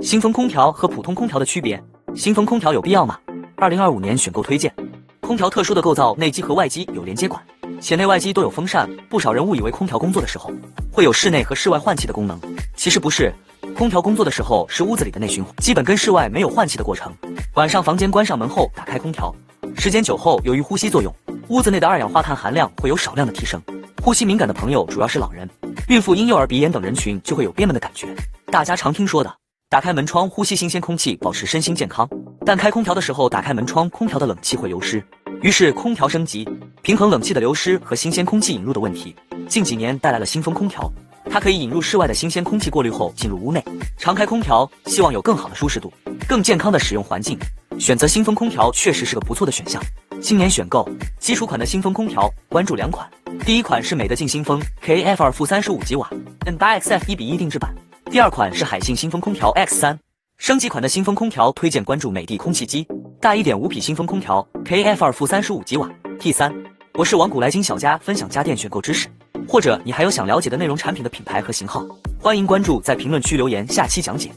新风空调和普通空调的区别，新风空调有必要吗？2025年选购推荐。空调特殊的构造，内机和外机有连接管，且内外机都有风扇。不少人误以为空调工作的时候会有室内和室外换气的功能，其实不是。空调工作的时候是屋子里的内循环，基本跟室外没有换气的过程。晚上房间关上门后打开空调，时间久后，由于呼吸作用，屋子内的二氧化碳含量会有少量的提升。呼吸敏感的朋友主要是老人、孕妇、婴幼儿、鼻炎等人群就会有憋闷的感觉。大家常听说的，打开门窗呼吸新鲜空气，保持身心健康。但开空调的时候打开门窗，空调的冷气会流失，于是空调升级，平衡冷气的流失和新鲜空气引入的问题。近几年带来了新风空调，它可以引入室外的新鲜空气过滤后进入屋内。常开空调，希望有更好的舒适度，更健康的使用环境。选择新风空调确实是个不错的选项。今年选购基础款的新风空调，关注2款。第一款是美的净新风 KF2-35 吉瓦 N8XF 1:1定制版，第二款是海信新风空调 X3。升级款的新风空调推荐关注美的空气机大 1.5 匹新风空调 KF2-35 吉瓦 T3。我是王古来金小家，分享家电选购知识，或者你还有想了解的内容产品的品牌和型号，欢迎关注，在评论区留言，下期讲解。